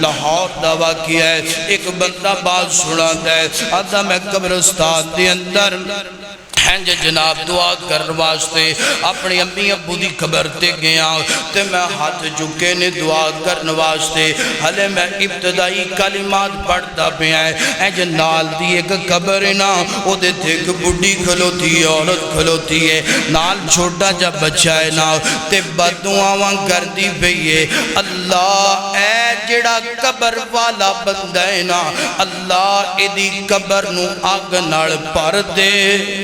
لاہور دا واقعہ ہے. ایک بندہ بات سناتا ہے, آدھا میں قبرستان دے اندر جناب دعا کرنے واسطے اپنی امی ابو دی قبر تے گیا تے میں ہاتھ چکے نے دعا کرنے واسطے. ہلے میں ابتدائی کلمات پڑھتا پیا ہے. نال دی ایک قبر ہے نا, او دے تے ایک بڈھی کھلوتی ہے, عورت کھلوتی ہے, نال چھوٹا جا بچہ ہے نا, تے بددعاواں کردی پئی ہے. اللہ اے جڑا قبر والا بندہ ہے نا, اللہ ایدی قبر نو آگ نال پر دے.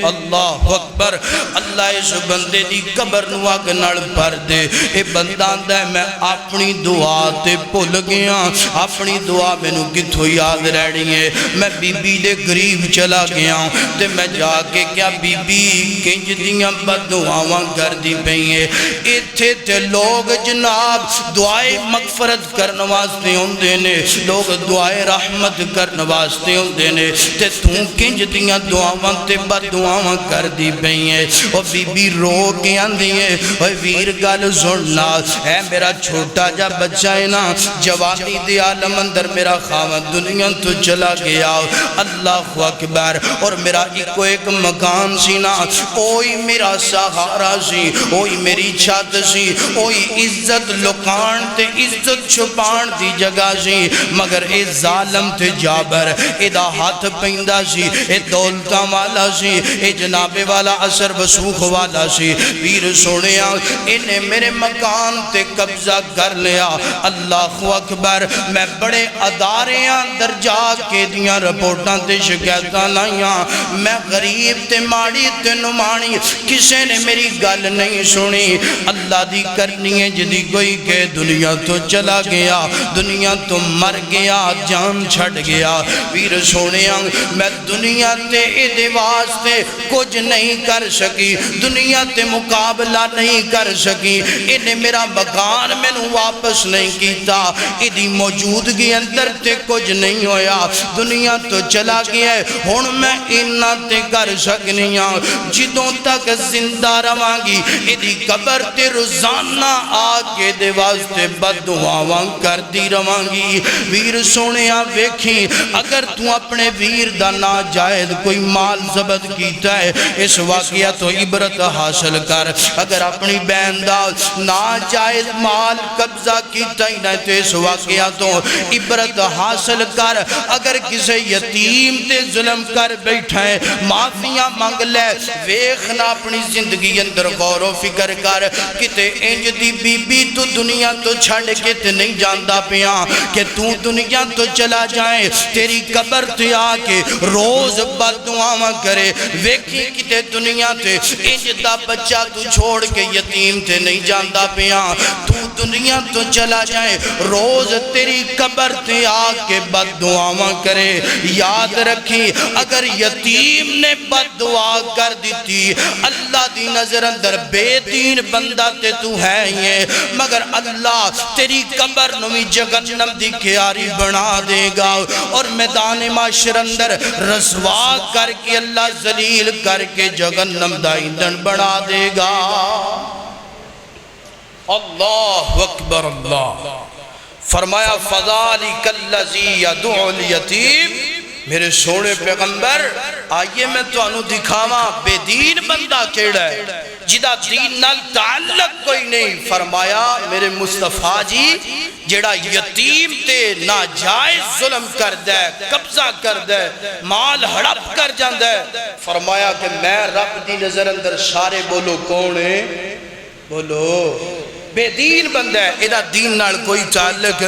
اللہ اکبر. اللہ اس بندے دی قبر نو آگ نال پر دے. اے بندہ آندا ہے میں اپنی دعا تے بھول گیا, اپنی دعا مینوں کتھوں یاد رہنی ہے. میں بی بی دے قریب چلا گیا تے میں جا کے کیا بی بی کنج دیاں بددعاواں کردی پئی ہیں. ایتھے تے لوگ جناب دعائے مغفرت کرن واسطے ہوندے نے, لوگ دعائے رحمت کرن واسطے ہوندے نے, تے تو کنج دیاں دعاواں تے بددعاواں کر دی پئی ہے. او بی بی رو کے آندی ہے, اوے ویر گل سننا, اے میرا چھوٹا جا بچہ ہے نا, جوانی دے عالم اندر میرا خاوند دنیا تو چلا گیا. اللہ اکبر. اور میرا ایک مکان سی نا, اوہی میرا سہارا سی, اوہی میری چھت سی, اوہی عزت لکان تے عزت چھپان دی جگہ سی. مگر اے ظالم تے جابر اے دا ہاتھ پہندہ سی, اے دولتاں والا سی, اے جناب والا اثر وسوخ والا سی. ویر سونیا انہیں میرے مکان تے قبضہ کر لیا. اللہ اکبر. میں بڑے اداریاں در جا کے دیاں رپورٹاں تے شکایتاں لائیاں. میں غریب تے ماڑی تے نمانی, کسے نے میری گل نہیں سنی. اللہ دی کرنی ہے جدی کوئی کہ دنیا تو چلا گیا, دنیا تو مر گیا, جان چھڑ گیا. ویر سونیا میں دنیا تے ایدے واسطے کچھ نہیں کر سکی, دنیا تے مقابلہ نہیں کر سکی. انہیں میرا مکان میں نو واپس نہیں کیتا, ایدی موجودگی اندر تے کچھ نہیں ہویا. دنیا تو چلا گیا ہے, ہون میں انہاں تے کر سکنیاں. جدوں تک زندہ روانگی ایدی قبر تے روزانہ آگے دے واسطے بددعاواں کر دی روانگی. ویر سونیا ویکھی, اگر تو اپنے ویر دا ناجائز کوئی مال ضبط کیتا ہے, اس واقعہ تو عبرت حاصل کر. اگر اپنی بہن دا ناجائز مال قبضہ کیتا ہی نہ تو اس واقعہ تو عبرت حاصل کر. اگر کسی یتیم تے ظلم کر بیٹھا ہے, معافیاں مانگ لے. ویخنا اپنی زندگی اندر غور و فکر کر, کتے انج دی بی بی تو دنیا تو چھڑ کے تے نہیں جاندہ پیا کہ تو دنیا تو چلا جائے, تیری قبر تے آکے روز بددعاواں کرے. ویکھی کتے دنیا تے انج دا بچہ تو چھوڑ کے یتیم تے نہیں جاندہ پیا. تو دنیا تو چلا جائے, روز تیری قبر تے آکے بددعاواں کرے. یاد رکھی, اگر یتیم نے بددعا کر دیتی, اللہ دی نظر اندر بے دین بندہ تے تو ہے یہ, مگر اللہ تیری قبر نوی جہنم دی کیاری بنا دے گا, اور میدان معاشر اندر رسوا کر کے اللہ ذلیل کر کے جہنم دا ایندھن بنا دے گا. اللہ اکبر. اللہ فرمایا فَذَلِكَ الَّذِي يَدُعُ الْيَتِيمِ. میرے سونے پیغمبر آئیے میں تو انہوں دکھاواں بے دین بندہ کیڑا ہے جدا دین نال تعلق کوئی نہیں. فرمایا میرے مصطفیٰ جی جڑا یتیم تے ناجائز ظلم کر دے, قبضہ کر دے, مال ہڑپ کر جاندے. فرمایا کہ میں رب دی نظر اندر سارے بولو کون ہے, بولو بے دین بندہ ہے, ایدہ دین نال کوئی تعلق